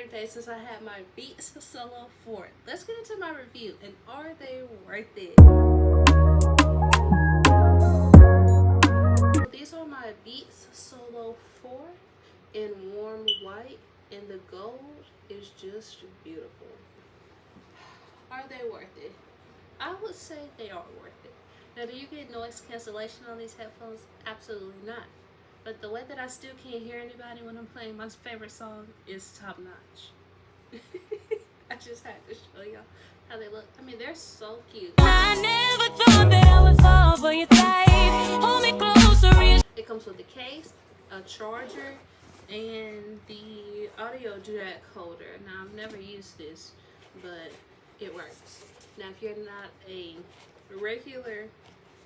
day since I had my Beats Solo 4. Let's get into my review, and are they worth it? These are my Beats Solo 4 in warm white, and the gold is just beautiful. Are they worth it? I would say they are worth it. Now, do you get noise cancellation on these headphones? Absolutely not. But the way that I still can't hear anybody when I'm playing my favorite song is top notch. I just had to show y'all how they look. I mean, they're so cute. I never thought that I would fall for your type. Hold me closer. It comes with a case, a charger, and the audio jack holder. Now, I've never used this, but it works. Now, if you're not a regular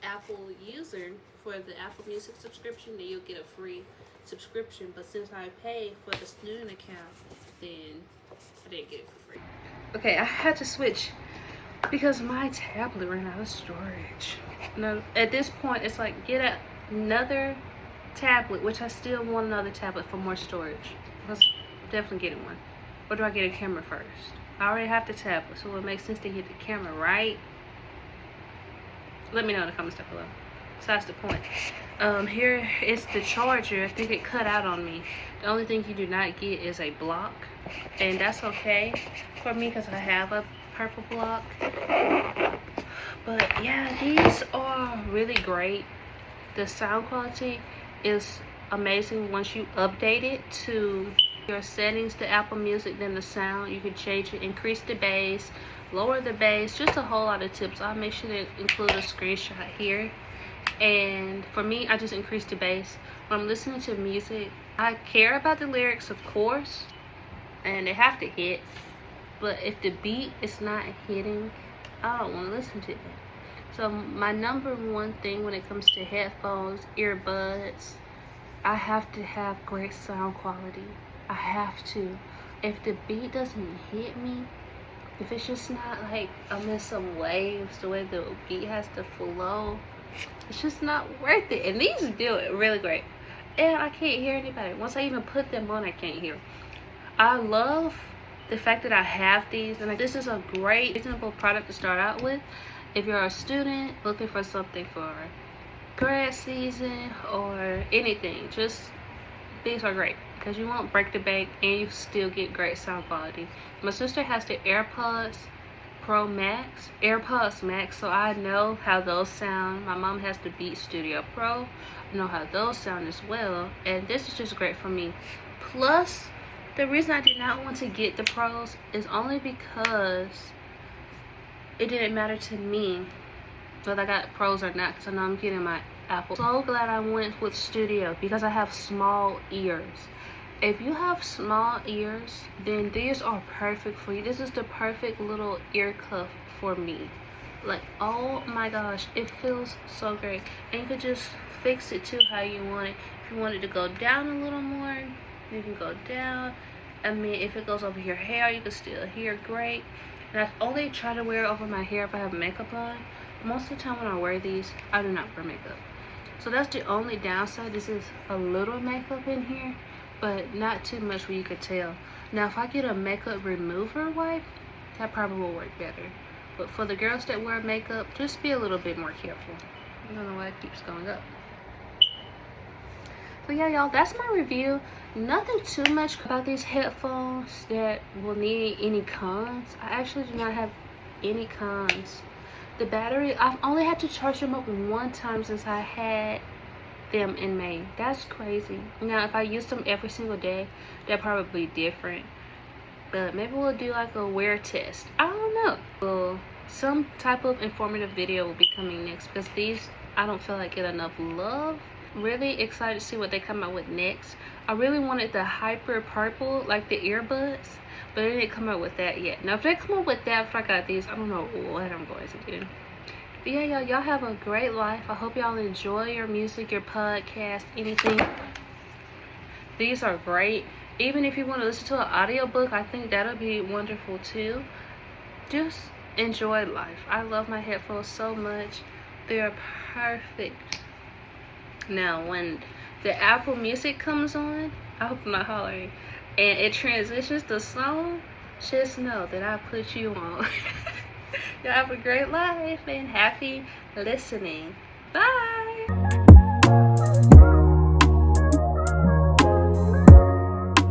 Apple user for the Apple Music subscription, then you'll get a free subscription. But since I paid for the student account, then I didn't get it for free. Okay, I had to switch because my tablet ran out of storage. Now, at this point, it's like get another tablet, which I still want another tablet for more storage. I'm definitely getting one. Or do I get a camera first? I already have the tablet, so it makes sense to get the camera, right? Let me know in the comments down below. So that's the point. Here is the charger. I think it cut out on me. The only thing you do not get is a block, and that's okay for me because I have a purple block. But yeah, these are really great. The sound quality is amazing once you update it to your settings to Apple Music. Then the sound, you can change it, increase the bass, lower the bass, just a whole lot of tips. I'll make sure to include a screenshot here. And for me, I just increased the bass. When I'm listening to music, I care about the lyrics, of course, and they have to hit. But if the beat is not hitting, I don't want to listen to it. So my number one thing when it comes to headphones, earbuds, I have to have great sound quality. I have to. If the beat doesn't hit me, if it's just not like I'm in some waves, the way the beat has to flow, it's just not worth it. And these do it really great. And I can't hear anybody. Once I even put them on, I can't hear. I love the fact that I have these. And this is a great, reasonable product to start out with. If you're a student looking for something for grad season or anything, just these are great. Because you won't break the bank and you still get great sound quality. My sister has the AirPods Max, so I know how those sound. My mom has the Beat Studio Pro. I know how those sound as well, and this is just great for me. Plus, the reason I did not want to get the Pros is only because it didn't matter to me whether I got Pros or not, because I know I'm getting my Apple. So glad I went with Studio because I have small ears. If you have small ears, then these are perfect for you. This is the perfect little ear cuff for me. Like, oh my gosh, it feels so great. And you could just fix it to how you want it. If you want it to go down a little more, you can go down. I mean, if it goes over your hair, you can still hear great. And I only try to wear it over my hair if I have makeup on. Most of the time when I wear these, I do not wear makeup. So that's the only downside. This is a little makeup in here, but not too much where you could tell. Now, if I get a makeup remover wipe, that probably will work better. But for the girls that wear makeup, just be a little bit more careful. I don't know why it keeps going up. But yeah, y'all, that's my review. Nothing too much about these headphones that will need any cons. I actually do not have any cons. The battery, I've only had to charge them up one time since I had them in May. That's crazy. Now, if I use them every single day, they're probably different. But maybe we'll do like a wear test. I don't know. Well, some type of informative video will be coming next because these, I don't feel like get enough love. Really excited to see what they come out with next. I really wanted the hyper purple, like the earbuds, but they didn't come out with that yet. Now, if they come up with that after I got these, I don't know what I'm going to do. But yeah, y'all have a great life. I hope y'all enjoy your music, your podcast, anything. These are great. Even if you want to listen to an audiobook, I think that'll be wonderful too. Just enjoy life. I love my headphones so much. They're perfect. Now, when the Apple Music comes on, I hope I'm not hollering. and it transitions the song, just know that I put you on. Y'all have a great life and happy listening. Bye.